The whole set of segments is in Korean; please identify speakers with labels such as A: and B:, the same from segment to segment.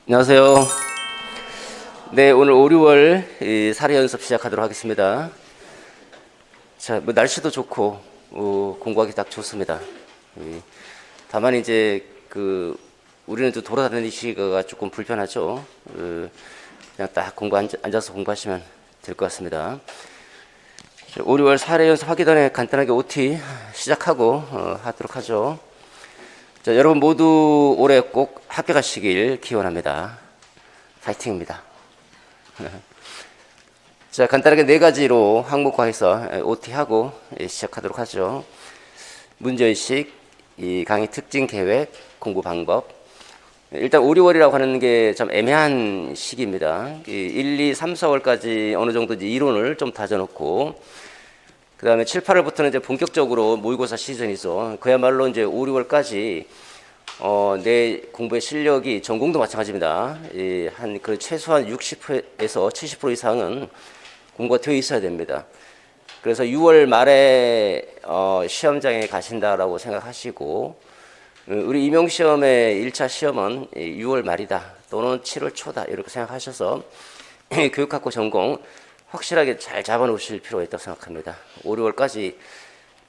A: 안녕하세요. 네, 오늘 5, 6월 사례 연습 시작하도록 하겠습니다. 자, 뭐 날씨도 좋고 공부하기 딱 좋습니다. 다만 이제 우리는 또 돌아다니시기가 조금 불편하죠. 그냥 딱 앉아서 공부하시면 될 것 같습니다. 자, 5, 6월 사례 연습 하기 전에 간단하게 OT 시작하고 하도록 하죠. 자, 여러분 모두 올해 꼭 학교 가시길 기원합니다. 파이팅입니다. 자, 간단하게 네 가지로 항목화해서 OT하고 시작하도록 하죠. 문제의식, 이 강의 특징 계획, 공부 방법. 일단 5, 6월이라고 하는 게 좀 애매한 시기입니다. 1, 2, 3, 4월까지 어느 정도 이제 이론을 좀 다져놓고, 그 다음에 7, 8월부터는 이제 본격적으로 모의고사 시즌이죠. 그야말로 이제 5, 6월까지 내 공부의 실력이 전공도 마찬가지입니다. 최소한 60%에서 70% 이상은 공부가 되어 있어야 됩니다. 그래서 6월 말에 시험장에 가신다라고 생각하시고, 우리 임용시험의 1차 시험은 6월 말이다 또는 7월 초다 이렇게 생각하셔서 교육학부 전공 확실하게 잘 잡아놓으실 필요가 있다고 생각합니다. 5, 6월까지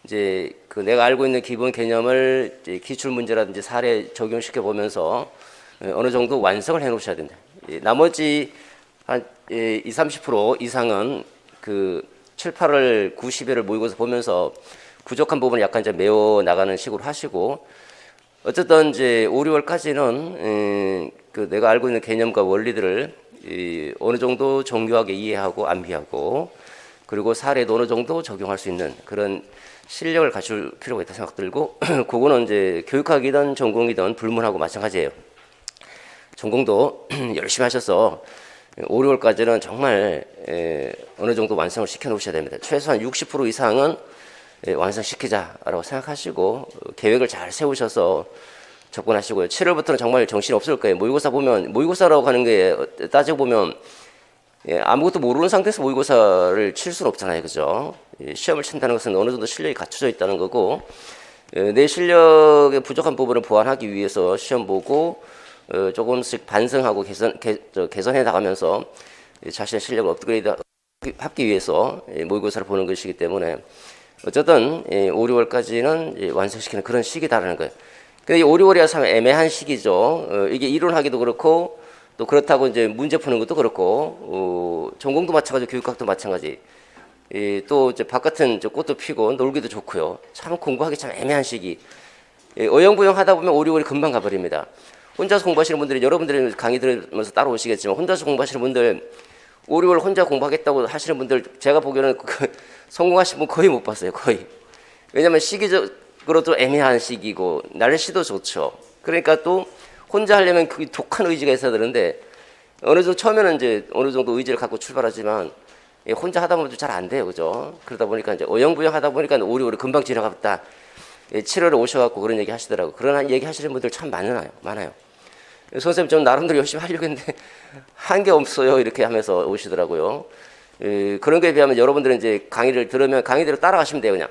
A: 이제 내가 알고 있는 기본 개념을 기출 문제라든지 사례 적용시켜 보면서 어느 정도 완성을 해 놓으셔야 된다. 나머지 한 20, 30% 이상은 7, 8월, 9, 10일을 모의고사 보면서 부족한 부분을 약간 이제 메워 나가는 식으로 하시고, 어쨌든 이제 5, 6월까지는 내가 알고 있는 개념과 원리들을 어느 정도 정교하게 이해하고 암기하고, 그리고 사례도 어느 정도 적용할 수 있는 그런 실력을 갖출 필요가 있다 생각 들고, 그거는 이제 교육학이든 전공이든 불문하고 마찬가지예요. 전공도 열심히 하셔서 5, 6월까지는 정말 어느 정도 완성을 시켜 놓으셔야 됩니다. 최소한 60% 이상은 완성시키자라고 생각하시고 계획을 잘 세우셔서 접근하시고요. 7월부터는 정말 정신이 없을 거예요. 모의고사 보면, 모의고사라고 하는 게 따지고 보면 아무것도 모르는 상태에서 모의고사를 칠 수는 없잖아요. 그죠? 시험을 친다는 것은 어느 정도 실력이 갖춰져 있다는 거고, 내 실력의 부족한 부분을 보완하기 위해서 시험 보고 조금씩 반성하고 개선해 나가면서 자신의 실력을 업그레이드 하기 위해서 모의고사를 보는 것이기 때문에 어쨌든 5, 6월까지는 완성시키는 그런 시기다라는 거예요. 근데 5, 6월이야 참 애매한 시기죠. 이게 이론하기도 그렇고 또 그렇다고 이제 문제 푸는 것도 그렇고, 전공도 마찬가지, 교육학도 마찬가지. 또 이제 바깥은 꽃도 피고 놀기도 좋고요. 참 공부하기 참 애매한 시기. 어영부영 하다 보면 5, 6월이 금방 가버립니다. 혼자서 공부하시는 분들이, 여러분들이 강의 들으면서 따라오시겠지만, 혼자서 공부하시는 분들 5, 6월 혼자 공부하겠다고 하시는 분들 제가 보기에는 성공하신 분 거의 못 봤어요. 거의. 왜냐하면 시기적으로 도 애매한 시기고 날씨도 좋죠. 그러니까 또 혼자 하려면 그 독한 의지가 있어야 되는데, 어느 정도 처음에는 이제 어느 정도 의지를 갖고 출발하지만 혼자 하다 보면 잘 안 돼요. 그죠? 그러다 보니까 이제 어영부영 하다 보니까 5, 6월이 금방 지나갔다. 7월에 오셔갖고 그런 얘기 하시더라고. 그런 얘기 하시는 분들 참 많아요. 선생님 좀 나름대로 열심히 하려고 했는데 한 게 없어요. 이렇게 하면서 오시더라고요. 그런 거에 비하면 여러분들은 이제 강의를 들으면 강의대로 따라가시면 돼요. 그냥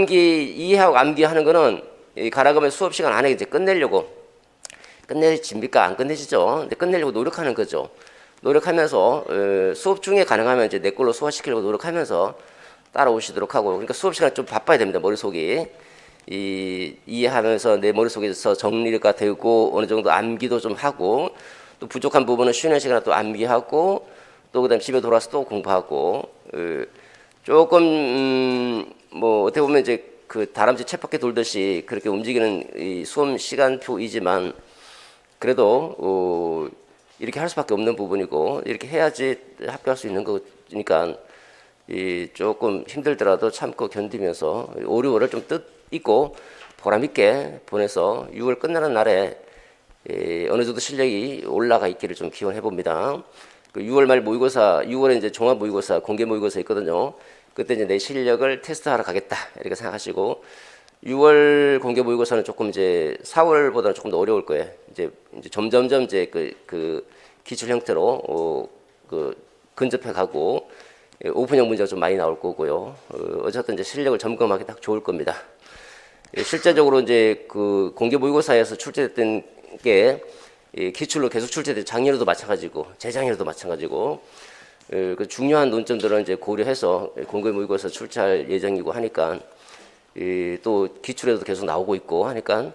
A: 이해하고 암기하는 거는 가라가면 수업 시간 안에 이제 끝내집니까? 안 끝내지죠. 근데 끝내려고 노력하는 거죠. 노력하면서 수업 중에 가능하면 이제 내 걸로 소화시키려고 노력하면서 따라오시도록 하고, 그러니까 수업 시간 좀 바빠야 됩니다. 머릿속이 이해하면서 내 머릿속에서 정리가 되고 어느 정도 암기도 좀 하고, 또 부족한 부분은 쉬는 시간에 또 암기하고, 또 그다음 집에 돌아와서 또 공부하고, 조금 뭐 어떻게 보면 이제 다람쥐 쳇바퀴 돌듯이 그렇게 움직이는 이 수험 시간표이지만, 그래도 이렇게 할 수밖에 없는 부분이고, 이렇게 해야지 합격할 수 있는 거니까 조금 힘들더라도 참고 견디면서 5, 6월을 좀 뜻있고 보람있게 보내서 6월 끝나는 날에 어느 정도 실력이 올라가 있기를 좀 기원해 봅니다. 6월 말 모의고사, 6월에 이제 종합 모의고사, 공개 모의고사 있거든요. 그때 이제 내 실력을 테스트하러 가겠다 이렇게 생각하시고, 6월 공개 모의고사는 조금 이제 4월보다는 조금 더 어려울 거예요. 이제 점점점 이제 기출 형태로 근접해 가고 오픈형 문제가 좀 많이 나올 거고요. 어쨌든 이제 실력을 점검하기 딱 좋을 겁니다. 실제적으로 이제 공개 모의고사에서 출제됐던 게 기출로 계속 출제돼. 작년에도 마찬가지고 재작년에도 마찬가지고 그 중요한 논점들은 이제 고려해서 공고에 모의고사 출제할 예정이고 하니까 또 기출에도 계속 나오고 있고 하니까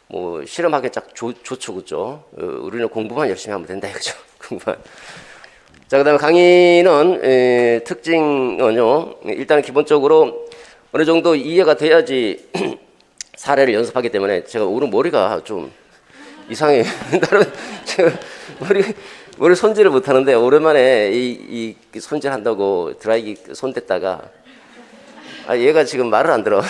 A: 뭐 실험하기 딱 좋죠, 그죠? 우리는 공부만 열심히 하면 된다, 그죠? 공부만. 자, 그다음에 강의는 특징은요. 일단 기본적으로 어느 정도 이해가 돼야지 사례를 연습하기 때문에 제가 오늘 머리가 좀 이상해. 제가 머리 손질을 못 하는데 오랜만에 이 손질한다고 드라이기 손 댔다가 얘가 지금 말을 안 들어.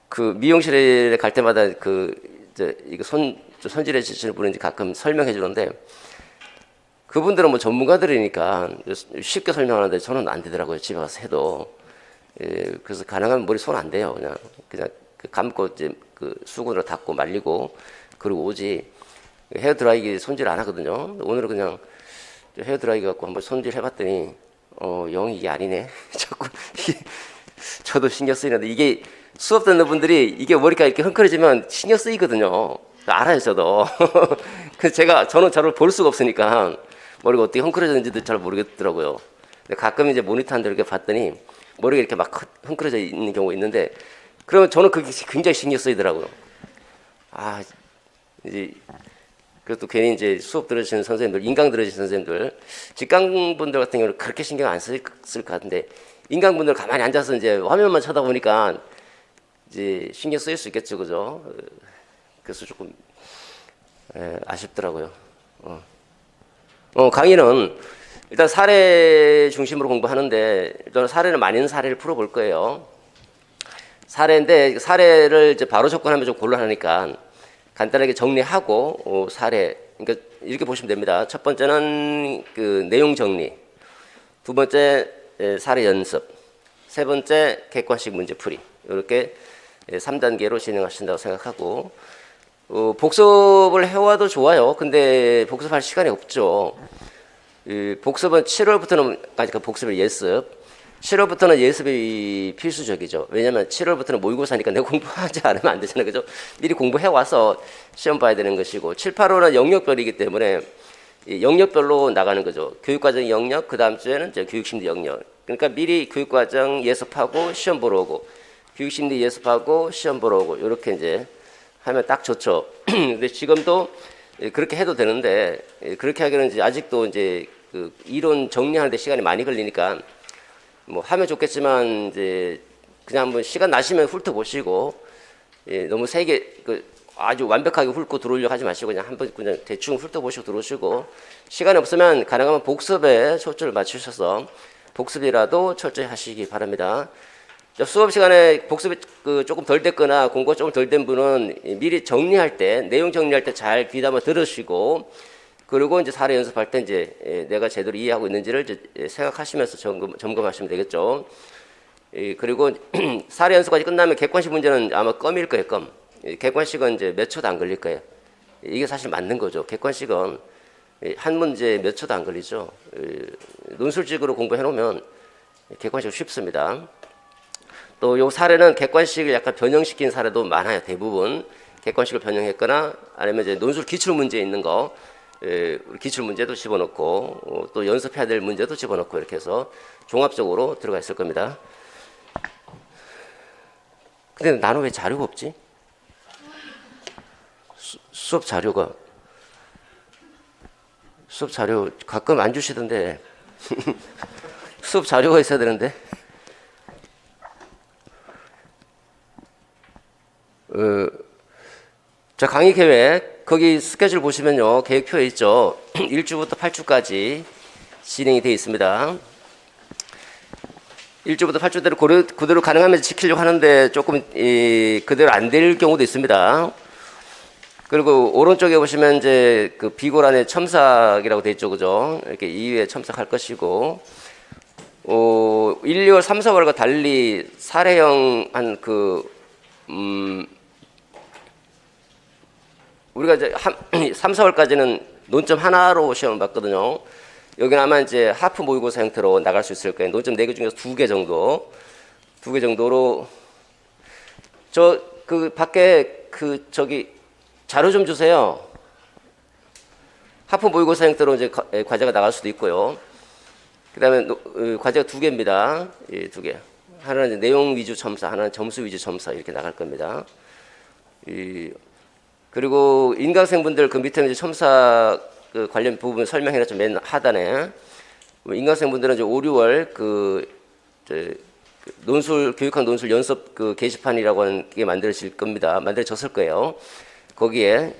A: 그 미용실에 갈 때마다 이거 손질해 주시는 분인지 가끔 설명해 주는데 그분들은 뭐 전문가들이니까 쉽게 설명하는데 저는 안 되더라고요. 집에 가서 해도. 그래서 가능하면 머리 손 안 대요. 그냥 감고 이제 그 수건으로 닦고 말리고 그리고 오지. 헤어 드라이기 손질 안 하거든요. 오늘은 그냥 헤어 드라이기 갖고 한번 손질 해봤더니 영 이게 아니네. 자꾸 저도 신경 쓰이는데 이게 수업 듣는 분들이 이게 머리가 이렇게 흥건해지면 신경 쓰이거든요. 알아요, 저도. 그래서 저는 저를 볼 수가 없으니까 머리가 어떻게 흥건해졌는지도 잘 모르겠더라고요. 근데 가끔 이제 모니터한테 이렇게 봤더니 머리가 이렇게 막 흥건해져 있는 경우가 있는데 그러면 저는 그게 굉장히 신경 쓰이더라고요. 이제 그것도 괜히 이제 수업 들으시는 선생님들, 인강 들으시는 선생님들, 직강분들 같은 경우는 그렇게 신경 안 쓸 것 같은데 인강분들 가만히 앉아서 이제 화면만 쳐다보니까 이제 신경 쓰일 수 있겠죠, 그죠? 그래서 조금 아쉽더라고요. 강의는 일단 사례 중심으로 공부하는데 저는 사례는 많은 사례를 풀어볼 거예요. 사례인데 사례를 이제 바로 접근하면 좀 곤란하니까 간단하게 정리하고 사례. 그러니까 이렇게 보시면 됩니다. 첫 번째는 그 내용 정리, 두 번째 사례 연습, 세 번째 객관식 문제 풀이. 이렇게 3단계로 진행하신다고 생각하고 복습을 해와도 좋아요. 근데 복습할 시간이 없죠. 복습은 7월부터는 복습을 예습. 7월부터는 예습이 필수적이죠. 왜냐하면 7월부터는 모의고사니까 내가 공부하지 않으면 안 되잖아요. 그죠? 미리 공부해 와서 시험 봐야 되는 것이고 7, 8월은 영역별이기 때문에 영역별로 나가는 거죠. 교육과정 영역, 그 다음 주에는 이제 교육심리 영역. 그러니까 미리 교육과정 예습하고 시험 보러 오고 교육심리 예습하고 시험 보러 오고 이렇게 이제 하면 딱 좋죠. 근데 지금도 그렇게 해도 되는데 그렇게 하기는 이제 아직도 이제 그 이론 정리하는데 시간이 많이 걸리니까 뭐 하면 좋겠지만 이제 그냥 한번 시간 나시면 훑어보시고 너무 세게 아주 완벽하게 훑고 들어오려고 하지 마시고 그냥 한번 그냥 대충 훑어보시고 들어오시고 시간이 없으면 가능하면 복습에 초점을 맞추셔서 복습이라도 철저히 하시기 바랍니다. 수업 시간에 복습이 조금 덜 됐거나 공부가 조금 덜 된 분은 미리 정리할 때 내용 정리할 때 잘 귀담아 들으시고 그리고 이제 사례 연습할 때 이제 내가 제대로 이해하고 있는지를 이제 생각하시면서 점검하시면 되겠죠. 그리고 사례 연습까지 끝나면 객관식 문제는 아마 껌일 거예요, 껌. 객관식은 이제 몇 초도 안 걸릴 거예요. 이게 사실 맞는 거죠. 객관식은 한 문제 몇 초도 안 걸리죠. 논술식으로 공부해 놓으면 객관식은 쉽습니다. 또 요 사례는 객관식을 약간 변형시킨 사례도 많아요. 대부분 객관식을 변형했거나 아니면 이제 논술 기출 문제에 있는 거 기출 문제도 집어넣고 또 연습해야 될 문제도 집어넣고 이렇게 해서 종합적으로 들어가 있을 겁니다. 근데 나는 왜 자료가 없지? 수업 자료 가끔 안 주시던데 수업 자료가 있어야 되는데 자, 강의 계획 거기 스케줄 보시면요 계획표에 있죠. 1주부터 8주까지 진행이 되어 있습니다. 1주부터 8주대로 그대로 가능하면 지키려고 하는데 조금 그대로 안 될 경우도 있습니다. 그리고 오른쪽에 보시면 이제 그 비고란에 첨삭이라고 되어 있죠, 그죠? 이렇게 2회에 첨삭할 것이고 1, 2월 3, 4월과 달리 사례형 우리가 이제 3, 4월까지는 논점 하나로 시험을 봤거든요. 여기는 아마 이제 하프 모의고사 형태로 나갈 수 있을 거예요. 논점 4개 중에서 2개 정도로 그 밖에 그 저기 자료 좀 주세요. 학부 모의고사 형태로 이제 과제가 나갈 수도 있고요. 그다음에 과제가 두 개입니다. 예, 두 개. 하나는 이제 내용 위주 첨사, 하나는 점수 위주 첨사 이렇게 나갈 겁니다. 그리고 인강생분들 그 밑에 이제 첨사 그 관련 부분 설명해놨죠. 맨 하단에 인강생분들은 이제 5, 6월 논술 교육학 논술 연습 그 게시판이라고 하는 게 만들어질 겁니다. 만들어졌을 거예요. 거기에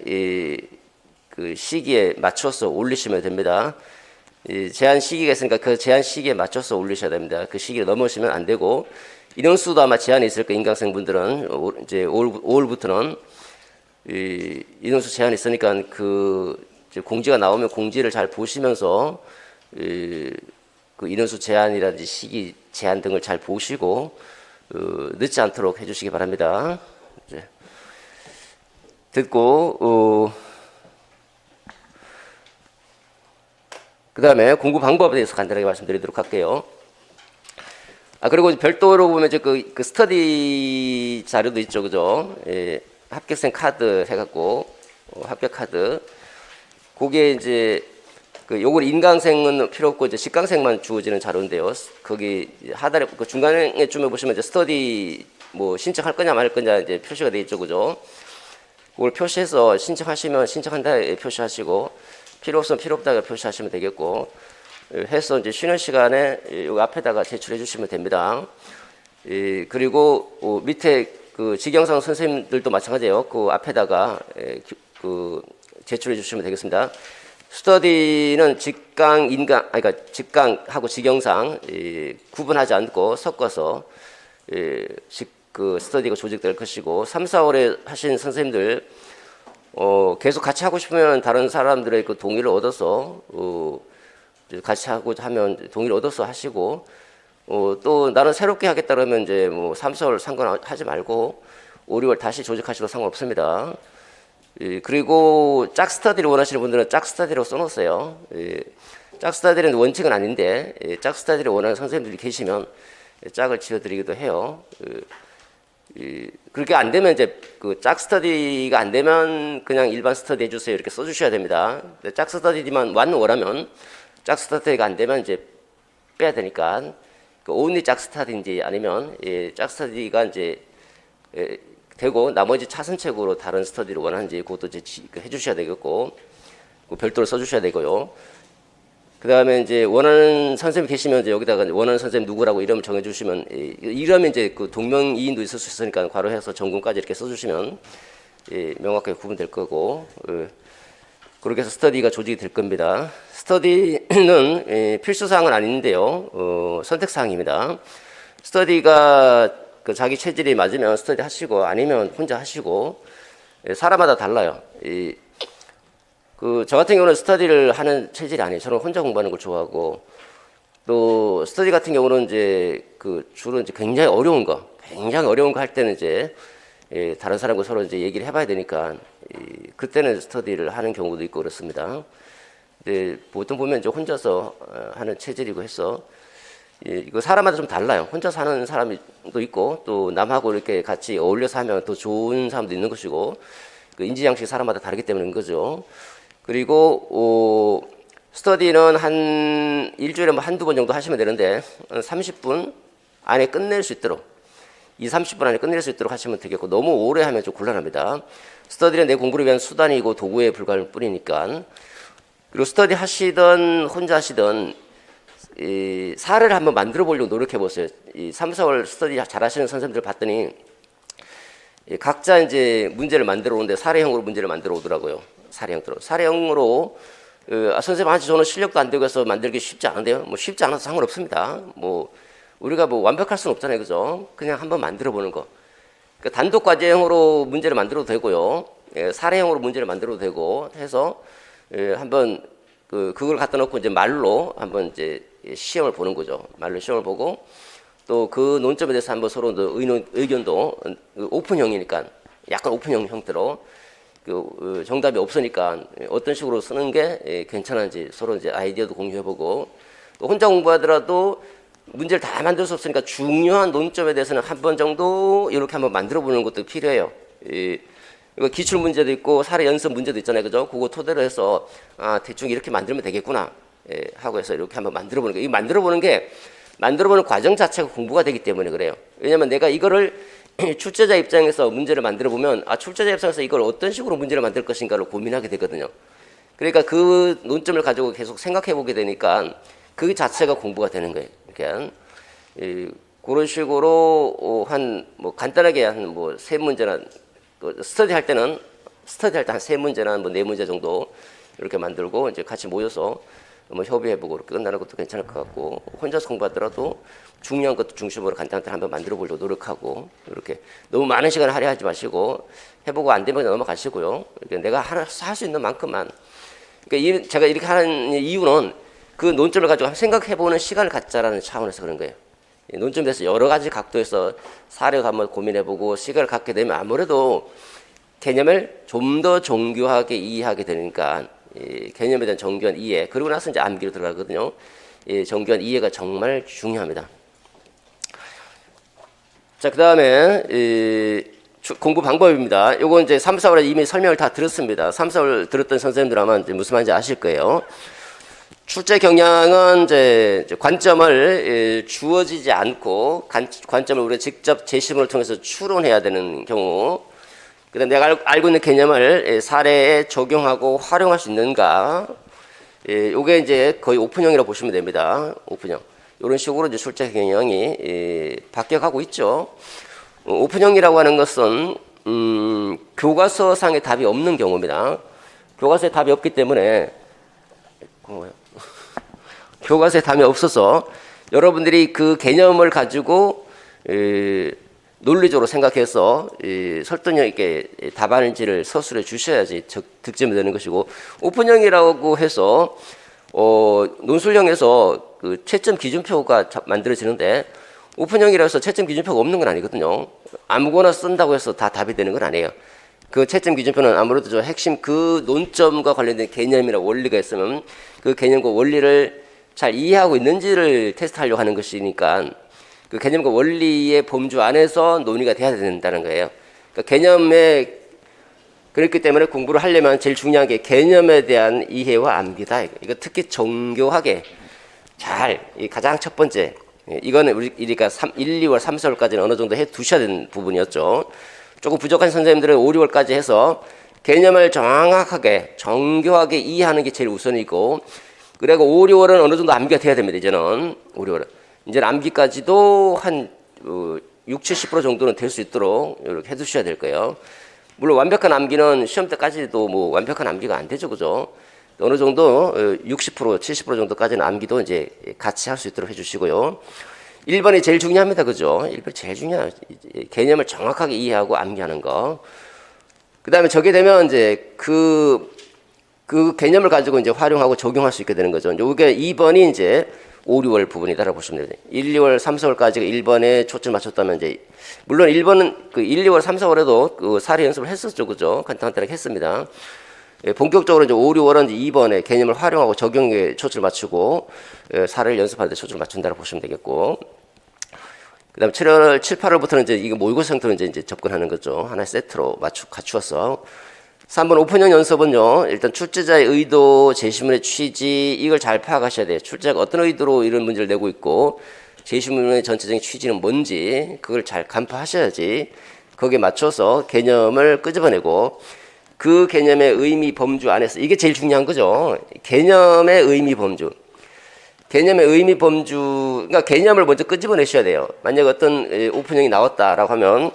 A: 그 시기에 맞춰서 올리시면 됩니다. 제한 시기가 있으니까 그 제한 시기에 맞춰서 올리셔야 됩니다. 그 시기를 넘으시면 안 되고 인원수도 아마 제한이 있을 거예요. 인강생분들은 이제 5월부터는 인원수 제한이 있으니까 그 공지가 나오면 공지를 잘 보시면서 그 인원수 제한이라든지 시기 제한 등을 잘 보시고 늦지 않도록 해주시기 바랍니다. 이제 듣고 그 다음에 공부 방법에 대해서 간단하게 말씀드리도록 할게요. 그리고 별도로 보면 이제 그 스터디 자료도 있죠, 그죠? 예, 합격생 카드 해갖고 합격 카드. 거기에 이제 요걸 인강생은 필요 없고 이제 직강생만 주어지는 자료인데요. 거기 하단에 그 중간에쯤에 보시면 이제 스터디 뭐 신청할 거냐 말 거냐 이제 표시가 돼 있죠, 그죠? 그걸 표시해서 신청하시면 신청한다 표시하시고 필요 없으면 필요 없다고 표시하시면 되겠고 해서 이제 쉬는 시간에 여기 앞에다가 제출해 주시면 됩니다. 그리고 밑에 그 직영상 선생님들도 마찬가지예요. 그 앞에다가 그 제출해 주시면 되겠습니다. 스터디는 직강, 인강, 그러니까 직강하고 직영상 구분하지 않고 섞어서 그 스터디가 조직될 것이고 3, 4월에 하신 선생님들 계속 같이 하고 싶으면 다른 사람들의 그 동의를 얻어서 같이 하고 하면 동의를 얻어서 하시고 또 나는 새롭게 하겠다 그러면 이제 뭐 3, 4월 상관하지 말고 5, 6월 다시 조직하셔도 상관없습니다. 그리고 짝 스터디를 원하시는 분들은 짝 스터디로 써놓으세요. 짝 스터디는 원칙은 아닌데 짝 스터디를 원하는 선생님들이 계시면 짝을 지어드리기도 해요. 그렇게 안 되면 이제 그 짝 스터디가 안 되면 그냥 일반 스터디 해주세요 이렇게 써주셔야 됩니다. 짝 스터디만 원하면 짝 스터디가 안 되면 이제 빼야 되니까 그 only 짝 스터디인지 아니면 짝 스터디가 이제 되고 나머지 차선책으로 다른 스터디를 원하는지 그것도 이제 해주셔야 되겠고 별도로 써주셔야 되고요. 그 다음에 이제 원하는 선생님 계시면 이제 여기다가 원하는 선생님 누구라고 이름 정해주시면 이러면 이제 그 동명이인도 있을 수 있으니까 괄호해서 전공까지 이렇게 써주시면 명확하게 구분될 거고 그렇게 해서 스터디가 조직이 될 겁니다. 스터디는 필수사항은 아닌데요. 선택사항입니다. 스터디가 그 자기 체질이 맞으면 스터디 하시고 아니면 혼자 하시고 사람마다 달라요. 저 같은 경우는 스터디를 하는 체질이 아니에요. 저는 혼자 공부하는 걸 좋아하고 또 스터디 같은 경우는 이제 주로 이제 굉장히 어려운 거 할 때는 이제 다른 사람과 서로 이제 얘기를 해봐야 되니까 그때는 스터디를 하는 경우도 있고 그렇습니다. 근데 보통 보면 이제 혼자서 하는 체질이고 해서 이거 사람마다 좀 달라요. 혼자 사는 사람도 있고 또 남하고 이렇게 같이 어울려서 하면 더 좋은 사람도 있는 것이고 그 인지 양식이 사람마다 다르기 때문인 거죠. 그리고 스터디는 한 일주일에 뭐 한두 번 정도 하시면 되는데 30분 안에 끝낼 수 있도록 30분 안에 끝낼 수 있도록 하시면 되겠고 너무 오래 하면 좀 곤란합니다. 스터디는 내 공부를 위한 수단이고 도구에 불과할 뿐이니까. 그리고 스터디 하시던 혼자 하시던 사례를 한번 만들어 보려고 노력해 보세요. 3, 4월 스터디 잘 하시는 선생님들 봤더니 각자 이제 문제를 만들어 오는데 사례형으로 문제를 만들어 오더라고요. 사례형으로 선생님 저는 실력도 안 되고 해서 만들기 쉽지 않은데요. 뭐 쉽지 않아서 상관없습니다. 뭐 우리가 뭐 완벽할 수는 없잖아요, 그죠? 그냥 한번 만들어 보는 거. 그러니까 단독 과제형으로 문제를 만들어도 되고요. 사례형으로 문제를 만들어도 되고 해서 한번 그걸 갖다 놓고 이제 말로 한번 이제 시험을 보는 거죠. 말로 시험을 보고 또 그 논점에 대해서 한번 서로 의견도 오픈형이니까 약간 오픈형 형태로 정답이 없으니까 어떤 식으로 쓰는 게 괜찮은지 서로 이제 아이디어도 공유해보고 또 혼자 공부하더라도 문제를 다 만들 수 없으니까 중요한 논점에 대해서는 한 번 정도 이렇게 한번 만들어 보는 것도 필요해요. 이거 기출 문제도 있고 사례 연습 문제도 있잖아요, 그죠? 그거 토대로 해서 대충 이렇게 만들면 되겠구나 하고 해서 이렇게 한번 만들어 보는 거예요. 이 만들어 보는 과정 자체가 공부가 되기 때문에 그래요. 왜냐면 내가 이거를 출제자 입장에서 문제를 만들어 보면 출제자 입장에서 이걸 어떤 식으로 문제를 만들 것인가를 고민하게 되거든요. 그러니까 그 논점을 가지고 계속 생각해 보게 되니까 그 자체가 공부가 되는 거예요. 그러니까 그런 식으로 한 뭐 간단하게 한 뭐 세 문제나 스터디 할 때 한 세 문제나 뭐 네 문제 정도 이렇게 만들고 이제 같이 모여서 뭐 협의해보고 이렇게 끝나는 것도 괜찮을 것 같고, 혼자서 공부하더라도 중요한 것도 중심으로 간단한 한번 만들어 보려고 노력하고, 이렇게 너무 많은 시간을 할애하지 마시고 해보고 안 되면 넘어가시고요. 내가 할 수 있는 만큼만. 그러니까 제가 이렇게 하는 이유는 그 논점을 가지고 한번 생각해보는 시간을 갖자라는 차원에서 그런 거예요. 논점에 대해서 여러 가지 각도에서 사례도 한번 고민해보고 시간을 갖게 되면 아무래도 개념을 좀 더 정교하게 이해하게 되니까, 개념에 대한 정교한 이해, 그리고 나서 이제 암기로 들어가거든요. 정교한 이해가 정말 중요합니다. 자, 그 다음에 공부 방법입니다. 요거 이제 3, 4월에 이미 설명을 다 들었습니다. 3, 4월 들었던 선생님들 아마 이제 무슨 말인지 아실 거예요. 출제 경향은 이제 관점을 주어지지 않고 관점을 우리가 직접 제시문을 통해서 추론해야 되는 경우, 그다음 내가 알고 있는 개념을 사례에 적용하고 활용할 수 있는가, 요게 이제 거의 오픈형이라고 보시면 됩니다. 오픈형. 이런 식으로 이제 출제 경향이 바뀌어가고 있죠. 오픈형이라고 하는 것은 교과서상의 답이 없는 경우입니다. 교과서에 답이 없기 때문에 교과서에 답이 없어서 여러분들이 그 개념을 가지고 논리적으로 생각해서 설득력 있게 답안지를 서술해 주셔야지 득점이 되는 것이고, 오픈형이라고 해서 논술형에서 그 채점 기준표가 만들어지는데, 오픈형이라고 해서 채점 기준표가 없는 건 아니거든요. 아무거나 쓴다고 해서 다 답이 되는 건 아니에요. 그 채점 기준표는 아무래도 저 핵심 그 논점과 관련된 개념이나 원리가 있으면 그 개념과 원리를 잘 이해하고 있는지를 테스트하려고 하는 것이니까, 그 개념과 원리의 범주 안에서 논의가 돼야 된다는 거예요. 그러니까 개념에, 그렇기 때문에 공부를 하려면 제일 중요한 게 개념에 대한 이해와 암기다. 이거 특히 정교하게 잘, 가장 첫 번째, 이거는 우리가 1, 2월, 3, 4월까지는 어느 정도 해 두셔야 되는 부분이었죠. 조금 부족한 선생님들은 5, 6월까지 해서 개념을 정확하게, 정교하게 이해하는 게 제일 우선이고, 그리고 5, 6월은 어느 정도 암기가 돼야 됩니다. 이제는 5, 6월은. 이제 암기까지도 한 6, 70% 정도는 될 수 있도록 이렇게 해두셔야 될 거예요. 물론 완벽한 암기는 시험 때까지도 뭐 완벽한 암기가 안 되죠, 그죠? 어느 정도 60%, 70% 정도까지는 암기도 이제 같이 할 수 있도록 해주시고요. 1번이 제일 중요합니다, 그죠? 1번이 제일 중요해요. 개념을 정확하게 이해하고 암기하는 거. 그 다음에 저게 되면 이제 그 개념을 가지고 이제 활용하고 적용할 수 있게 되는 거죠. 요게 2번이 이제 5, 6월 부분이다라고 보시면 돼요. 1, 2월, 3, 4월까지가 1번에 초점 맞췄다면 이제, 물론 1번은 그 1, 2월, 3, 4월에도 그 사례 연습을 했었죠, 그죠? 간단하게 했습니다. 본격적으로 이제 5, 6월은 이제 2번에 개념을 활용하고 적용에 초점을 맞추고 사례를 연습하는 데 초점을 맞춘다고 보시면 되겠고, 그 다음에 7월, 7, 8월부터는 이제 이거 모의고사 형태로 이제 접근하는 거죠. 하나의 세트로 갖추어서. 3번 오픈형 연습은요, 일단 출제자의 의도, 제시문의 취지, 이걸 잘 파악하셔야 돼요. 출제자가 어떤 의도로 이런 문제를 내고 있고, 제시문의 전체적인 취지는 뭔지, 그걸 잘 간파하셔야지, 거기에 맞춰서 개념을 끄집어내고, 그 개념의 의미 범주 안에서, 이게 제일 중요한 거죠. 개념의 의미 범주. 개념의 의미 범주, 그러니까 개념을 먼저 끄집어내셔야 돼요. 만약 어떤 오픈형이 나왔다라고 하면,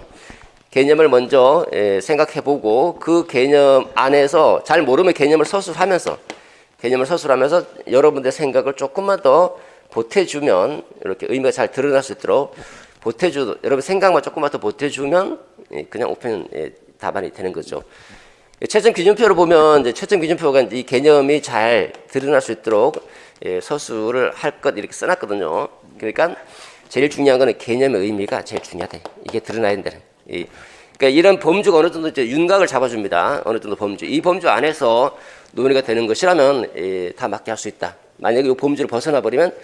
A: 개념을 먼저 생각해보고 그 개념 안에서 잘 모르면 개념을 서술하면서 여러분들의 생각을 조금만 더 보태주면, 이렇게 의미가 잘 드러날 수 있도록 여러분 생각만 조금만 더 보태주면 그냥 오픈 답안이 되는 거죠. 채점 기준표를 보면 이제 채점 기준표가 이 개념이 잘 드러날 수 있도록 서술을 할 것 이렇게 써놨거든요. 그러니까 제일 중요한 거는 개념의 의미가 제일 중요하다. 이게 드러나야 된다는. 그러니까 이런 범주가 어느 정도 이제 윤곽을 잡아줍니다. 어느 정도 범주. 이 범주 안에서 논의가 되는 것이라면 다 맞게 할 수 있다. 만약에 이 범주를 벗어나 버리면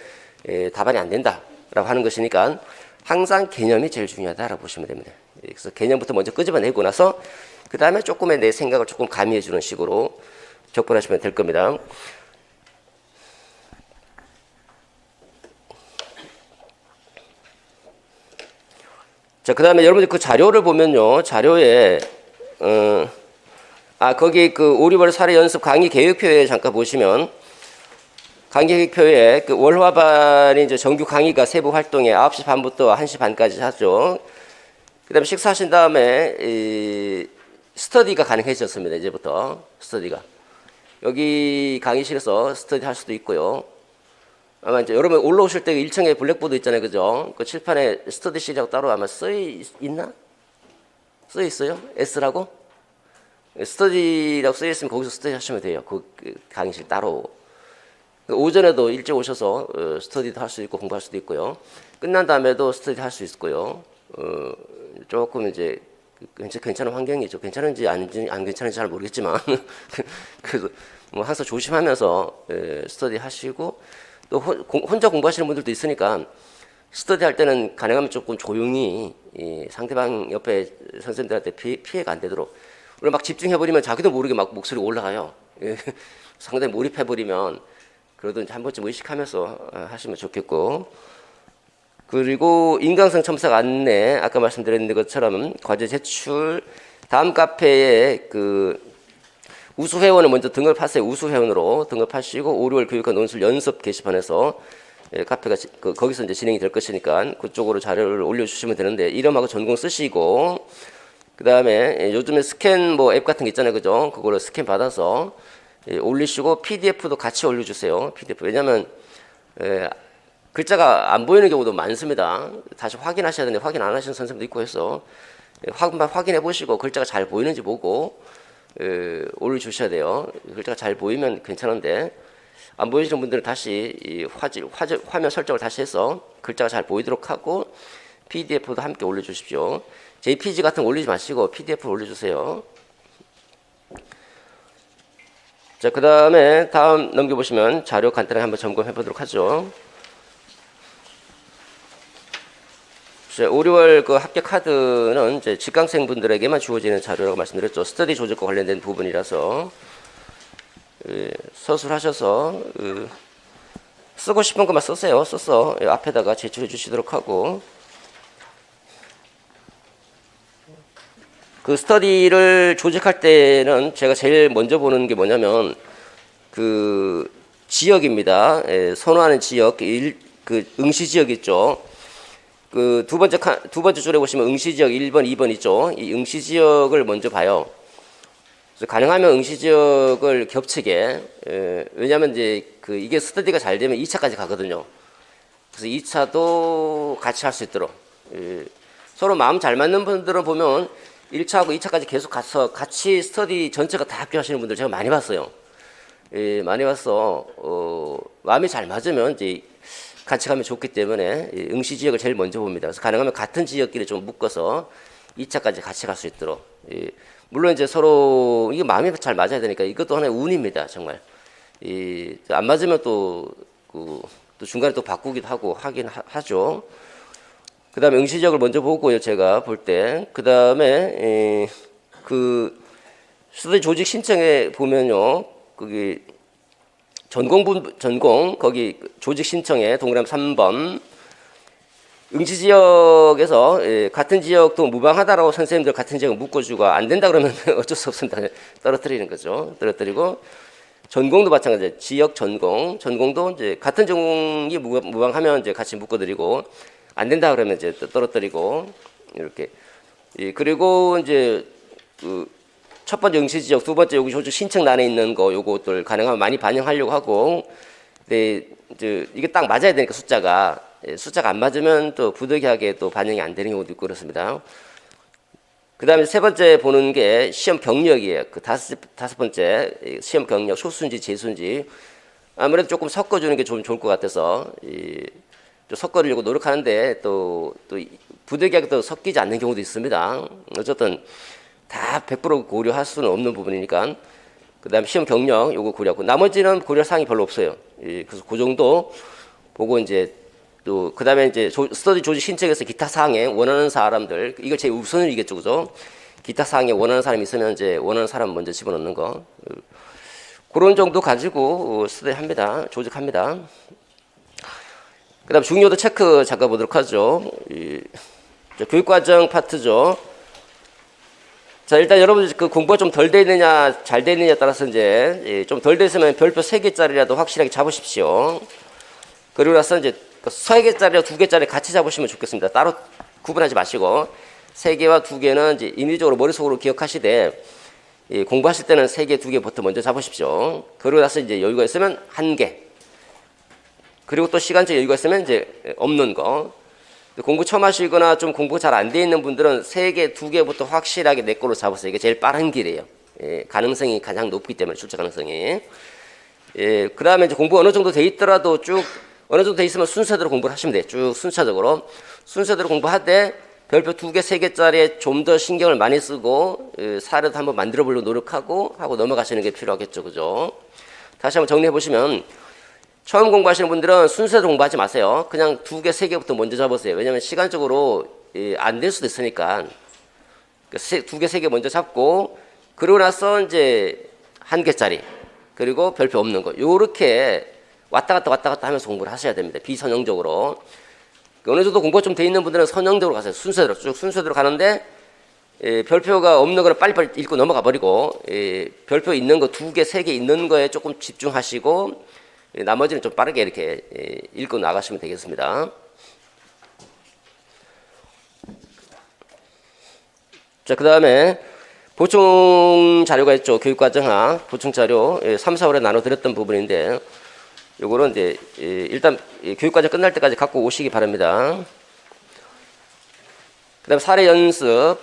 A: 답안이 안 된다라고 하는 것이니까 항상 개념이 제일 중요하다라고 보시면 됩니다. 그래서 개념부터 먼저 끄집어내고 나서 그 다음에 조금의 내 생각을 조금 가미해 주는 식으로 접근하시면 될 겁니다. 자, 그 다음에 여러분들 그 자료를 보면요. 자료에, 거기 그 5, 6월 사례 연습 강의 계획표에 잠깐 보시면 강의 계획표에 그 월화반이 이제 정규 강의가 세부 활동에 9시 반부터 1시 반까지 하죠. 그 다음에 식사하신 다음에 이 스터디가 가능해졌습니다. 이제부터 스터디가. 여기 강의실에서 스터디 할 수도 있고요. 아마 이제 여러분 올라오실 때 1층에 블랙보드 있잖아요. 그죠? 그 칠판에 스터디실이라고 따로 아마 있나? 써 있어요? S라고? 스터디라고 써 있으면 거기서 스터디 하시면 돼요. 그 강의실 따로. 오전에도 일찍 오셔서 스터디도 할 수 있고 공부할 수도 있고요. 끝난 다음에도 스터디 할 수 있고요. 조금 이제 괜찮은 환경이죠. 괜찮은지 안 괜찮은지 잘 모르겠지만 그래서 뭐 항상 조심하면서 스터디 하시고 또 혼자 공부하시는 분들도 있으니까 스터디 할 때는 가능하면 조금 조용히 상대방 옆에 선생님들한테 피해가 안 되도록. 우리 막 집중해버리면 자기도 모르게 막 목소리가 올라가요. 상당히 몰입해버리면 그래도 이제 한 번쯤 의식하면서 하시면 좋겠고. 그리고 인강성 첨삭 안내 아까 말씀드린 것처럼 과제 제출 다음 카페에 그 우수회원을 먼저 등록하세요. 우수회원으로 등록하시고 5, 6월 교육과 논술 연습 게시판에서 카페가 거기서 이제 진행이 될 것이니까 그쪽으로 자료를 올려주시면 되는데 이름하고 전공 쓰시고 그 다음에 요즘에 스캔 뭐 앱 같은 게 있잖아요. 그죠? 그걸로 스캔 받아서 올리시고 PDF도 같이 올려주세요. PDF. 왜냐하면 글자가 안 보이는 경우도 많습니다. 다시 확인하셔야 되는데 확인 안 하시는 선생님도 있고 해서 확인해 보시고 글자가 잘 보이는지 보고 올려주셔야 돼요. 글자가 잘 보이면 괜찮은데 안 보이시는 분들은 다시 이 화면 설정을 다시 해서 글자가 잘 보이도록 하고 PDF도 함께 올려주십시오. JPG 같은 거 올리지 마시고 PDF 올려주세요. 자, 그 다음에 다음 넘겨보시면 자료 간단하게 한번 점검해 보도록 하죠. 5, 6월 그 합격 카드는 이제 직강생분들에게만 주어지는 자료라고 말씀드렸죠. 스터디 조직과 관련된 부분이라서 서술하셔서 쓰고 싶은 것만 쓰세요. 써서 앞에다가 제출해 주시도록 하고 그 스터디를 조직할 때는 제가 제일 먼저 보는 게 뭐냐면 그 지역입니다. 선호하는 지역, 그 응시 지역 있죠. 그 두 번째 줄에 보시면 응시 지역 1번, 2번 있죠. 이 응시 지역을 먼저 봐요. 그래서 가능하면 응시 지역을 겹치게. 왜냐하면 이제 그 이게 스터디가 잘 되면 2차까지 가거든요. 그래서 2차도 같이 할 수 있도록. 서로 마음 잘 맞는 분들은 보면 1차하고 2차까지 계속 가서 같이 스터디 전체가 다 합격하시는 분들 제가 많이 봤어요. 많이 봤어. 마음이 잘 맞으면 이제 같이 가면 좋기 때문에 응시 지역을 제일 먼저 봅니다. 그래서 가능하면 같은 지역끼리 좀 묶어서 2차까지 같이 갈 수 있도록. 물론 이제 서로 이게 마음이 잘 맞아야 되니까 이것도 하나의 운입니다. 정말. 안 맞으면 또 중간에 또 바꾸기도 하고 하긴 하죠. 그 다음에 응시 지역을 먼저 보고요. 제가 볼 때. 그 다음에 그 스터디 조직 신청에 보면요. 거기 전공 거기 조직 신청에 동그라미 3번 응시 지역에서 같은 지역도 무방하다라고 선생님들 같은 지역을 묶어주고 안 된다 그러면 어쩔 수 없습니다. 떨어뜨리는 거죠. 떨어뜨리고 전공도 마찬가지예요. 지역 전공도 이제 같은 전공이 무방하면 이제 같이 묶어드리고 안 된다 그러면 이제 떨어뜨리고 이렇게. 그리고 이제 그 첫 번째 응시 지역, 두 번째 여기 조직 신청란에 있는 거 요것들 가능하면 많이 반영하려고 하고, 근데 이제 이게 딱 맞아야 되니까 숫자가 안 맞으면 또 부득이하게 또 반영이 안 되는 경우도 있고 그렇습니다. 그 다음에 세 번째 보는 게 시험 경력이에요. 그 다섯 번째 시험 경력 소수인지 재수인지 아무래도 조금 섞어주는 게 좀 좋을 것 같아서 좀 섞어주려고 노력하는데 또 부득이하게 또 섞이지 않는 경우도 있습니다. 어쨌든 다 100% 고려할 수는 없는 부분이니까. 그 다음에 시험 경력 요거 고려하고 나머지는 고려할 사항이 별로 없어요. 그래서 그 정도 보고 이제 또 그다음에 이제 스터디 조직 신청에서 기타 사항에 원하는 사람들 이거 제일 우선이겠죠, 그죠? 기타 사항에 원하는 사람이 있으면 이제 원하는 사람 먼저 집어넣는 거 그런 정도 가지고 스터디합니다, 조직합니다. 그다음 중요도 체크 잠깐 보도록 하죠. 교육과정 파트죠. 자, 일단 여러분 그 공부가 좀 덜 돼 있느냐 잘 돼 있느냐에 따라서 이제 좀 덜 돼 있으면 별표 3개짜리라도 확실하게 잡으십시오. 그리고 나서 이제 3개짜리와 2개짜리 같이 잡으시면 좋겠습니다. 따로 구분하지 마시고 3개와 2개는 이제 임의적으로 머릿속으로 기억하시되 공부하실 때는 3개, 2개부터 먼저 잡으십시오. 그러고 나서 이제 여유가 있으면 1개. 그리고 또 시간적 여유가 있으면 이제 없는 거. 공부 처음 하시거나 좀 공부 잘 안 돼 있는 분들은 3개, 2개부터 확실하게 내 걸로 잡으세요. 이게 제일 빠른 길이에요. 가능성이 가장 높기 때문에 출제 가능성이. 그 다음에 이제 공부 어느 정도 돼 있더라도 쭉 어느 정도 돼 있으면 순서대로 공부를 하시면 돼요. 쭉 순차적으로. 순서대로 공부하되 별표 2개, 3개짜리에 좀 더 신경을 많이 쓰고 사례도 한번 만들어 보려고 노력하고 하고 넘어가시는 게 필요하겠죠. 그죠? 다시 한번 정리해 보시면 처음 공부하시는 분들은 순서대로 공부하지 마세요. 그냥 2개, 3개부터 먼저 잡으세요. 왜냐하면 시간적으로 안 될 수도 있으니까 2개, 3개 먼저 잡고 그러고 나서 이제 1개짜리 그리고 별표 없는 거 요렇게 왔다 갔다 하면서 공부를 하셔야 됩니다. 비선형적으로. 어느 정도 공부가 좀 돼 있는 분들은 선형적으로 가세요. 순서대로 쭉 순서대로 가는데 별표가 없는 거는 빨리빨리 읽고 넘어가 버리고 별표 있는 거 2개, 3개 있는 거에 조금 집중하시고 나머지는 좀 빠르게 이렇게 읽고 나가시면 되겠습니다. 자, 그 다음에 보충 자료가 있죠. 교육과정하 보충 자료 3, 4월에 나눠드렸던 부분인데 요거는 이제 일단 교육과정 끝날 때까지 갖고 오시기 바랍니다. 그 다음에 사례 연습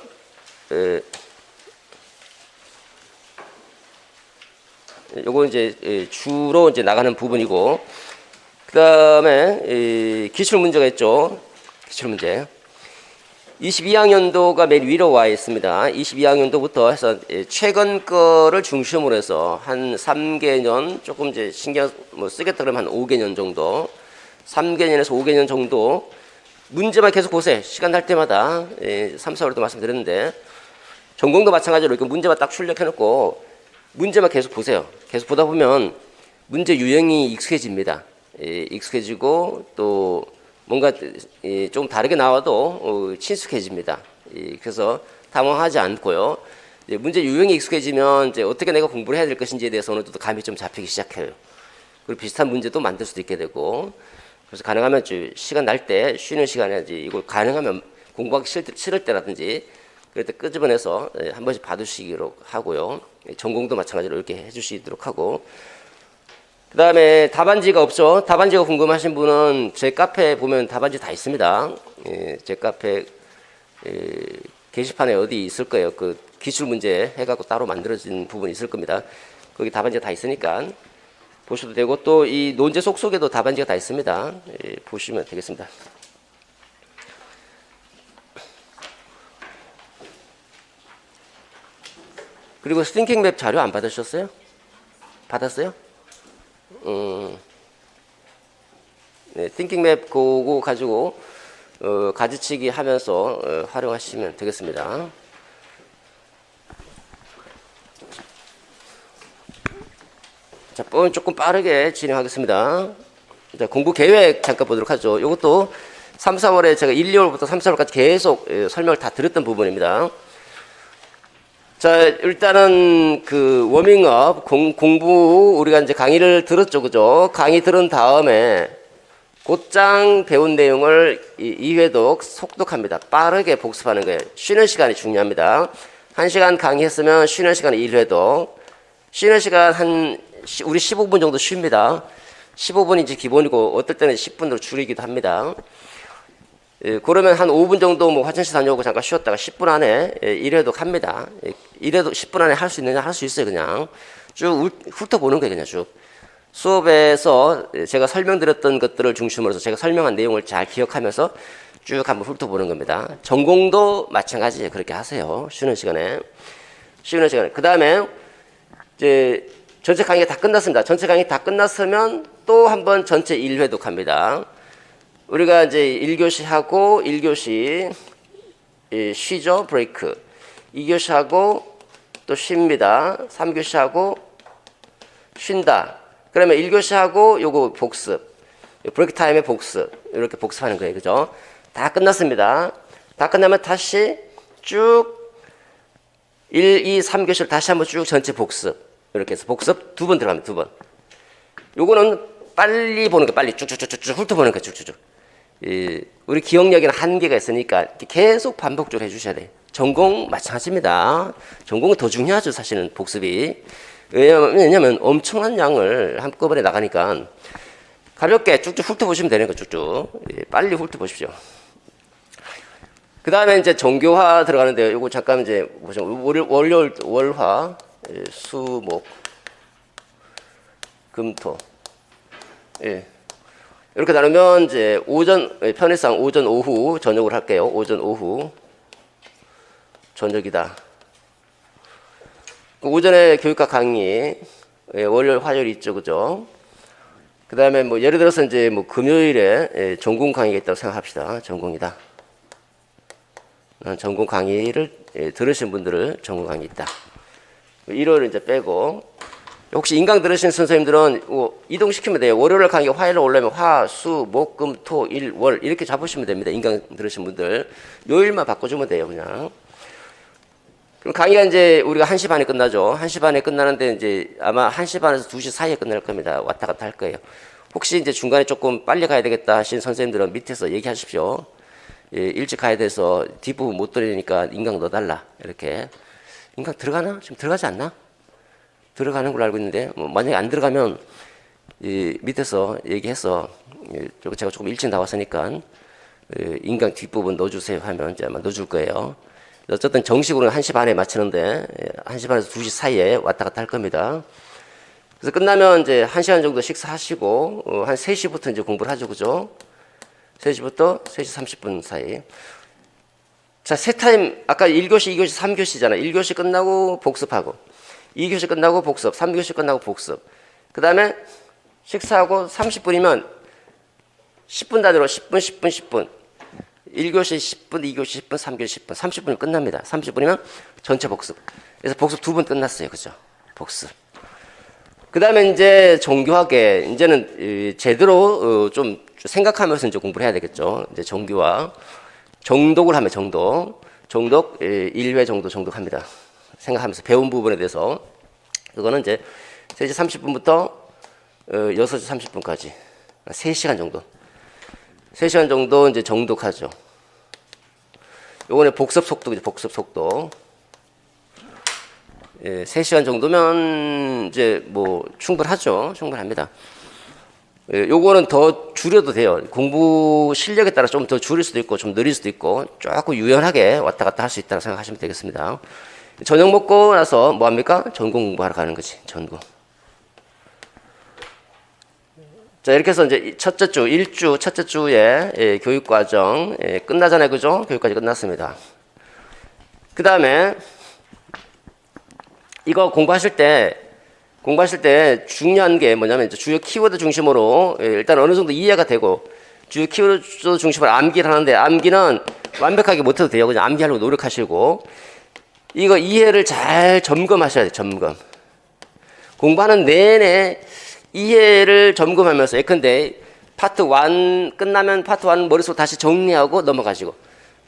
A: 요거 이제 주로 이제 나가는 부분이고 그 다음에 기출 문제가 있죠. 기출 문제 22학년도가 맨 위로 와 있습니다. 22학년도부터 해서 최근 거를 중심으로 해서 한 3개년 조금 이제 신경 쓰겠다 그러면 한 5개년 정도 3개년에서 5개년 정도 문제만 계속 보세요. 시간 날 때마다 3, 4월에도 말씀드렸는데 전공도 마찬가지로 이렇게 문제만 딱 출력해 놓고 문제만 계속 보세요. 계속 보다 보면 문제 유형이 익숙해집니다. 익숙해지고 또 뭔가 좀 다르게 나와도 친숙해집니다. 그래서 당황하지 않고요. 문제 유형이 익숙해지면 이제 어떻게 내가 공부를 해야 될 것인지에 대해서 어느 정도 감이 좀 잡히기 시작해요. 그리고 비슷한 문제도 만들 수도 있게 되고 그래서 가능하면 시간 날 때 쉬는 시간에 이걸 가능하면 공부하기 싫을 때라든지 그럴 때 끄집어내서 한 번씩 받으시기로 하고요. 전공도 마찬가지로 이렇게 해주시도록 하고 그 다음에 답안지가 없죠. 답안지가 궁금하신 분은 제 카페에 보면 답안지 다 있습니다. 제 카페 게시판에 어디 있을 거예요. 그 기출문제 해갖고 따로 만들어진 부분이 있을 겁니다. 거기 답안지가 다 있으니까 보셔도 되고 또 이 논제 속속에도 답안지가 다 있습니다. 보시면 되겠습니다. 그리고 스팅킹맵 자료 안 받으셨어요? 받았어요? 네, 띵킹맵 그거 가지고 가지치기 하면서 활용하시면 되겠습니다. 자, 조금 빠르게 진행하겠습니다. 자, 공부 계획 잠깐 보도록 하죠. 이것도 3, 4월에 제가 1, 2월부터 3, 4월까지 계속 설명을 다 드렸던 부분입니다. 자, 일단은 그 워밍업 공부 우리가 이제 강의를 들었죠, 그죠? 강의 들은 다음에 곧장 배운 내용을 2회독 속독합니다. 빠르게 복습하는 거예요. 쉬는 시간이 중요합니다. 1시간 강의했으면 쉬는 시간에 1회독. 쉬는 시간 우리 15분 정도 쉽니다. 15분이 이제 기본이고 어떨 때는 10분으로 줄이기도 합니다. 그러면 한 5분 정도 뭐 화장실 다녀오고 잠깐 쉬었다가 10분 안에 1회독 합니다. 1회독 10분 안에 할 수 있느냐? 할 수 있어요. 그냥 쭉 훑어보는 거예요. 그냥 쭉 수업에서 제가 설명드렸던 것들을 중심으로 해서 제가 설명한 내용을 잘 기억하면서 쭉 한번 훑어보는 겁니다. 전공도 마찬가지예요. 그렇게 하세요. 쉬는 시간에 그 다음에 이제 전체 강의가 다 끝났습니다. 전체 강의 다 끝났으면 또 한번 전체 1회독 합니다. 우리가 이제 1교시 하고 1교시 쉬죠. 브레이크. 2교시 하고 또 쉽니다. 3교시 하고 쉰다. 그러면 1교시 하고 요거 복습. 브레이크 타임의 복습. 이렇게 복습하는 거예요. 그죠? 다 끝났습니다. 다 끝나면 다시 쭉 1, 2, 3교시를 다시 한번 쭉 전체 복습. 이렇게 해서 복습 두 번 들어갑니다. 두 번. 요거는 빨리 보는 거, 빨리 쭉쭉쭉쭉 훑어보는 거, 쭉쭉쭉. 우리 기억력에는 한계가 있으니까 계속 반복적으로 해주셔야 돼요. 전공 마찬가지입니다. 전공은 더 중요하죠, 사실은 복습이. 왜냐면 엄청난 양을 한꺼번에 나가니까 가볍게 쭉쭉 훑어보시면 되는 거, 쭉쭉. 빨리 훑어보십시오. 그 다음에 이제 정교화 들어가는데요. 요거 잠깐 이제 보시면 월화, 수, 목, 금, 토. 예. 이렇게 나누면 이제 오전, 편의상 오전, 오후, 저녁을 할게요. 오전, 오후, 저녁이다. 오전에 교육학 강의, 월요일, 화요일 있죠, 그죠? 그 다음에 뭐 예를 들어서 이제 뭐 금요일에 전공 강의가 있다고 생각합시다. 전공이다. 전공 강의를 들으신 분들을 전공 강의 있다. 일요일 이제 빼고. 혹시 인강 들으신 선생님들은 이동시키면 돼요. 월요일 강의 화요일에 올라면 화, 수, 목, 금, 토, 일, 월 이렇게 잡으시면 됩니다. 인강 들으신 분들. 요일만 바꿔주면 돼요, 그냥. 그럼 강의가 이제 우리가 1시 반에 끝나죠. 1시 반에 끝나는데 이제 아마 1시 반에서 2시 사이에 끝날 겁니다. 왔다 갔다 할 거예요. 혹시 이제 중간에 조금 빨리 가야 되겠다 하신 선생님들은 밑에서 얘기하십시오. 일찍 가야 돼서 뒷부분 못 들으니까 인강 넣어달라. 이렇게. 인강 들어가나? 지금 들어가지 않나? 들어가는 걸로 알고 있는데, 만약에 안 들어가면, 밑에서 얘기해서, 제가 조금 일찍 나왔으니까, 인강 뒷부분 넣어주세요 하면 이제 아마 넣어줄 거예요. 어쨌든 정식으로는 1시 반에 마치는데, 1시 반에서 2시 사이에 왔다 갔다 할 겁니다. 그래서 끝나면 이제 1시간 정도 식사하시고, 한 3시부터 이제 공부를 하죠. 그죠? 3시부터 3시 30분 사이. 자, 세 타임, 아까 1교시, 2교시, 3교시잖아. 1교시 끝나고 복습하고, 2교시 끝나고 복습, 3교시 끝나고 복습. 그 다음에 식사하고 30분이면 10분 단위로 10분, 10분, 10분. 1교시 10분, 2교시 10분, 3교시 10분. 30분이면 끝납니다. 30분이면 전체 복습. 그래서 복습 2번 끝났어요. 그죠? 복습. 그 다음에 이제 정교하게, 이제는 제대로 좀 생각하면서 이제 공부를 해야 되겠죠. 이제 정교화. 정독을 하면 정독. 정독 1회 정도 정독합니다. 생각하면서 배운 부분에 대해서. 그거는 이제 3시 30분부터 6시 30분까지 3시간 정도. 3시간 정도 이제 정독하죠. 요거는 복습 속도죠. 복습 속도. 3시간 정도면 이제 뭐 충분하죠. 충분합니다. 요거는 더 줄여도 돼요. 공부 실력에 따라 좀 더 줄일 수도 있고 좀 느릴 수도 있고 조금 유연하게 왔다 갔다 할 수 있다고 생각하시면 되겠습니다. 저녁 먹고 나서 뭐 합니까? 전공 공부하러 가는 거지. 전공. 자, 이렇게 해서 이제 첫째 주, 1주, 첫째 주에 교육과정 끝나잖아요. 그죠? 교육까지 끝났습니다. 그 다음에 이거 공부하실 때 중요한 게 뭐냐면 이제 주요 키워드 중심으로 일단 어느 정도 이해가 되고 주요 키워드 중심으로 암기를 하는데 암기는 완벽하게 못해도 돼요. 그냥 암기하려고 노력하시고 이거 이해를 잘 점검하셔야 돼요. 점검. 공부하는 내내 이해를 점검하면서 예컨대 파트 1 끝나면 파트 1 머릿속으로 다시 정리하고 넘어가시고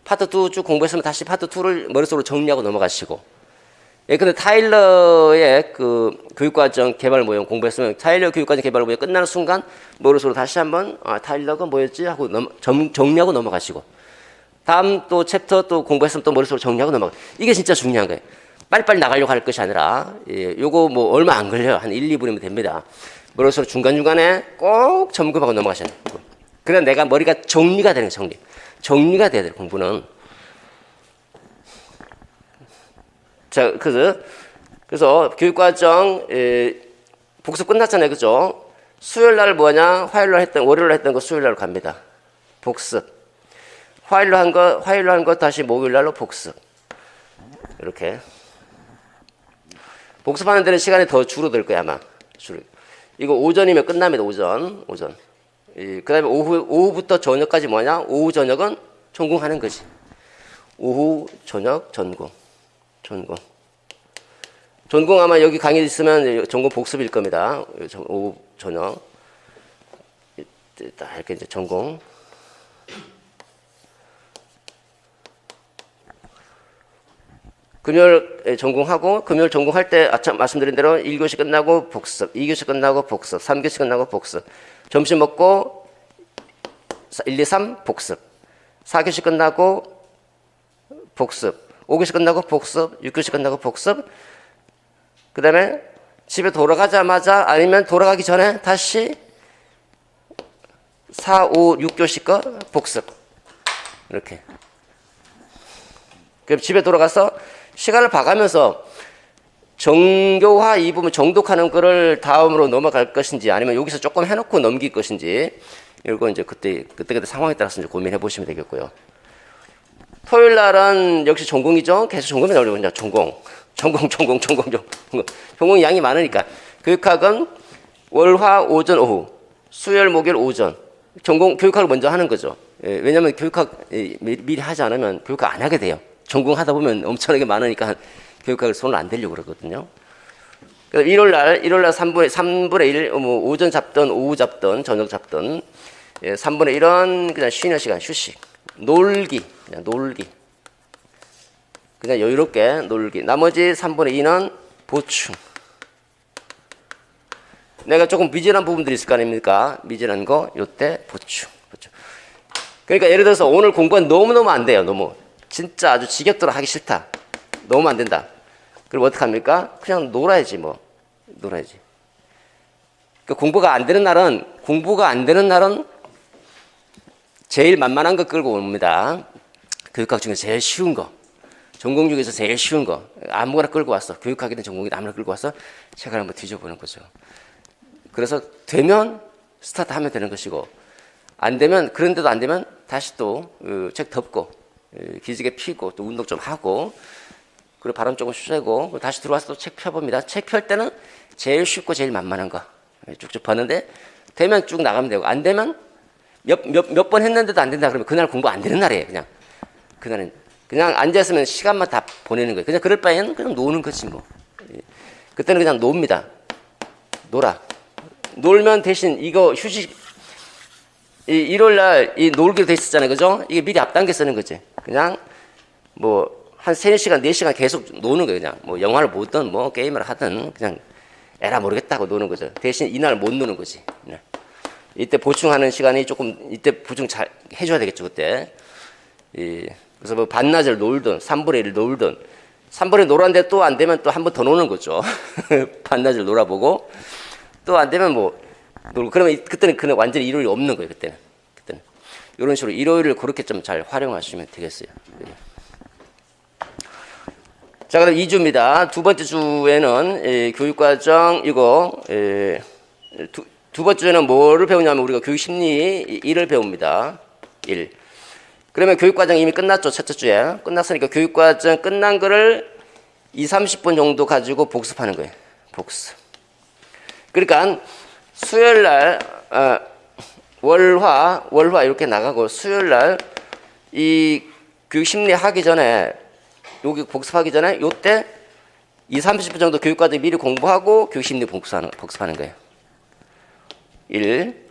A: 파트 2 쭉 공부했으면 다시 파트 2를 머릿속으로 정리하고 넘어가시고 예컨대 타일러의 그 교육과정 개발 모형 공부했으면 타일러 교육과정 개발 모형 끝나는 순간 머릿속으로 다시 한번 타일러가 뭐였지 하고 정리하고 넘어가시고 다음 또 챕터 또 공부했으면 또 머릿속으로 정리하고 넘어가. 이게 진짜 중요한 거예요. 빨리빨리 나가려고 할 것이 아니라 요거 뭐 얼마 안 걸려요. 한 1, 2분이면 됩니다. 머릿속으로 중간중간에 꼭 점검하고 넘어가셔야 돼요. 그래야 내가 머리가 정리가 되는 거예요. 정리가 돼야 돼요. 공부는. 자, 그래서 교육과정 복습 끝났잖아요. 그죠? 수요일 날 뭐냐? 화요일 날 했던 월요일 날 했던 거 수요일 날로 갑니다. 복습. 화요일로 한 거 다시 목요일 날로 복습. 이렇게. 복습하는 데는 시간이 더 줄어들 거야, 아마. 이거 오전이면 끝납니다, 오전. 그다음에 오후부터 저녁까지 뭐냐? 오후 저녁은 전공하는 거지. 오후 저녁 전공. 전공 아마 여기 강의 있으면 전공 복습일 겁니다. 오후 저녁 이렇게 이제 전공. 금요일 전공하고 금요일 전공할 때 아까 말씀드린 대로 1교시 끝나고 복습, 2교시 끝나고 복습, 3교시 끝나고 복습. 점심 먹고 1, 2, 3 복습. 4교시 끝나고 복습. 5교시 끝나고 복습, 6교시 끝나고 복습. 그다음에 집에 돌아가자마자 아니면 돌아가기 전에 다시 4, 5, 6교시 거 복습. 이렇게. 그럼 집에 돌아가서 시간을 봐가면서 정교화 이 부분 정독하는 거를 다음으로 넘어갈 것인지 아니면 여기서 조금 해놓고 넘길 것인지 이거 이제 그때 상황에 따라서 이제 고민해 보시면 되겠고요. 토요일 날은 역시 전공이죠. 계속 전공이 나오려고 이제 전공 양이 많으니까 교육학은 월화 오전 오후, 수요일 목요일 오전 전공 교육학을 먼저 하는 거죠. 왜냐하면 교육학 미리 하지 않으면 교육학 안 하게 돼요. 전공하다 보면 엄청나게 많으니까 교육학을 손을 안 대려고 그러거든요. 그래서 일요일 날 3분의 1, 뭐 오전 잡든 오후 잡든 저녁 잡든 3분의 1은 그냥 쉬는 시간, 휴식, 놀기, 그냥 여유롭게 놀기. 나머지 3분의 2는 보충. 내가 조금 미진한 부분들이 있을 거 아닙니까? 미진한 거, 요때 보충. 그러니까 예를 들어서 오늘 공부가 너무너무 안 돼요. 너무. 진짜 아주 지겹도록 하기 싫다. 너무 안 된다. 그럼 어떡합니까? 그냥 놀아야지 뭐. 놀아야지. 그러니까 공부가 안 되는 날은 제일 만만한 거 끌고 옵니다. 교육학 중에 제일 쉬운 거. 전공 중에서 제일 쉬운 거. 아무거나 끌고 왔어. 교육학이든 전공이든 아무나 끌고 와서 책을 한번 뒤져보는 거죠. 그래서 되면 스타트 하면 되는 것이고 안 되면 그런데도 안 되면 다시 또 책 덮고 기지개 피고 또 운동 좀 하고 그리고 발음 조금 쐬고 다시 들어와서 또 책 펴봅니다. 책 펼 때는 제일 쉽고 제일 만만한 거 쭉쭉 봤는데 되면 쭉 나가면 되고 안 되면 몇 번 했는데도 안 된다 그러면 그날 공부 안 되는 날이에요. 그날은 그냥 앉아있으면 시간만 다 보내는 거예요. 그냥 그럴 바에는 그냥 노는 거지 뭐. 그때는 그냥 놉니다. 놀아. 놀면 대신 이거 휴식 일요일 날 이 놀기로 돼 있었잖아요. 그죠? 이게 미리 앞당겨 쓰는 거지. 그냥 뭐 한 3시간, 4시간 계속 노는 거예요. 그냥 뭐 영화를 보든 뭐 게임을 하든 그냥 에라 모르겠다고 노는 거죠. 대신 이날 못 노는 거지. 이때 보충하는 시간이 조금 이때 보충 잘 해줘야 되겠죠. 그때. 그래서 뭐 반나절 놀든 3분의 1 놀든 3분의 1 놀았는데 또 안 되면 또 한 번 더 노는 거죠. 반나절 놀아보고 또 안 되면 뭐 놀고 그러면 그때는 그냥 완전히 일요일이 없는 거예요. 그때는 이런 식으로 일요일을 그렇게 좀 잘 활용하시면 되겠어요. 자, 그럼 2주입니다. 두 번째 주에는 교육과정 이거 두 번째 주에는 뭐를 배우냐면 우리가 교육심리 1을 배웁니다. 1. 그러면 교육과정 이미 끝났죠. 첫째 주에. 끝났으니까 교육과정 끝난 거를 2, 30분 정도 가지고 복습하는 거예요. 복습. 그러니까 수요일 날 월화 이렇게 나가고 수요일 날 이 교육심리 하기 전에 여기 복습하기 전에 요때 2, 30분 정도 교육과정 미리 공부하고 교육심리 복습하는 거예요. 1.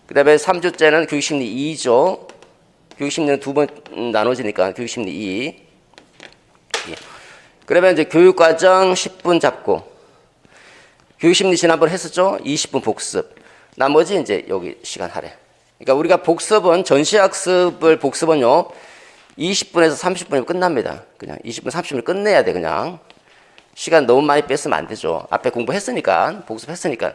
A: 그 다음에 3주째는 교육심리 2죠. 교육심리는 두 번 나눠지니까 교육심리 2. 그러면 이제 교육과정 10분 잡고 교육심리 지난번 했었죠. 20분 복습. 나머지 이제 여기 시간 할애. 그러니까 우리가 복습은 전시학습을 복습은요 20분에서 30분이면 끝납니다. 그냥 20분 30분 끝내야 돼. 그냥 시간 너무 많이 뺐으면 안 되죠. 앞에 공부했으니까 복습했으니까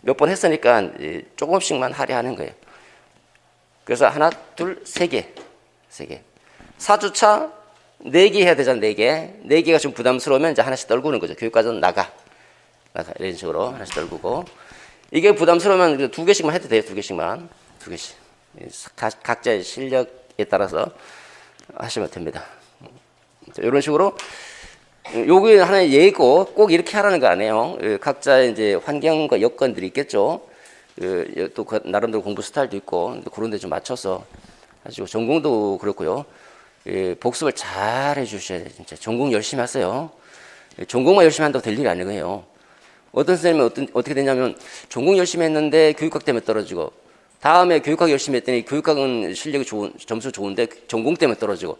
A: 몇 번 했으니까 조금씩만 할애하는 거예요. 그래서 하나, 둘, 세 개. 4주차 4개 해야 되잖아. 4개. 4개가 좀 부담스러우면 이제 하나씩 떨구는 거죠. 교육과정 나가. 이런 식으로 하나씩 떨구고. 이게 부담스러우면 2개씩만 해도 돼요. 2개씩만. 2개씩. 각자의 실력에 따라서 하시면 됩니다. 이런 식으로 요게 하나의 예고 꼭 이렇게 하라는 거 아니에요. 각자의 이제 환경과 여건들이 있겠죠. 또 나름대로 공부 스타일도 있고 그런 데 좀 맞춰서 하시고 전공도 그렇고요. 복습을 잘 해주셔야 돼요. 진짜 전공 열심히 하세요. 전공만 열심히 한다고 될 일이 아니에요. 어떤 선생님은 어떻게 되냐면 전공 열심히 했는데 교육학 때문에 떨어지고 다음에 교육학 열심히 했더니 교육학은 실력이 점수 좋은데 전공 때문에 떨어지고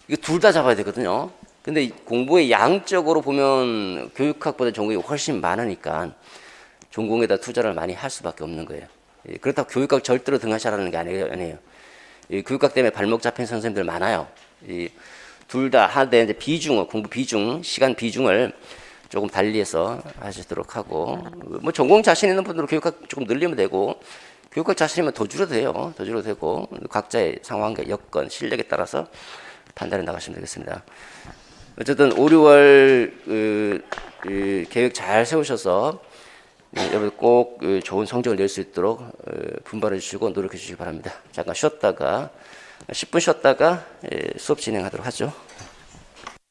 A: 이거 둘 다 잡아야 되거든요. 근데 공부의 양적으로 보면 교육학보다 전공이 훨씬 많으니까 전공에다 투자를 많이 할 수밖에 없는 거예요. 그렇다고 교육학 절대로 등하시라는 게 아니에요. 교육학 때문에 발목 잡힌 선생님들 많아요. 둘 다 하되 이제 공부 비중, 시간 비중을 조금 달리해서 하시도록 하고 뭐 전공 자신 있는 분들은 교육학 조금 늘리면 되고 교육학 자신이면 더 줄여도 돼요. 더 줄여도 되고 각자의 상황과 여건, 실력에 따라서 판단해 나가시면 되겠습니다. 어쨌든 5, 6월 계획 잘 세우셔서 여러분 꼭 좋은 성적을 낼 수 있도록 분발해 주시고 노력해 주시기 바랍니다. 잠깐 쉬었다가 10분 쉬었다가 수업 진행하도록 하죠.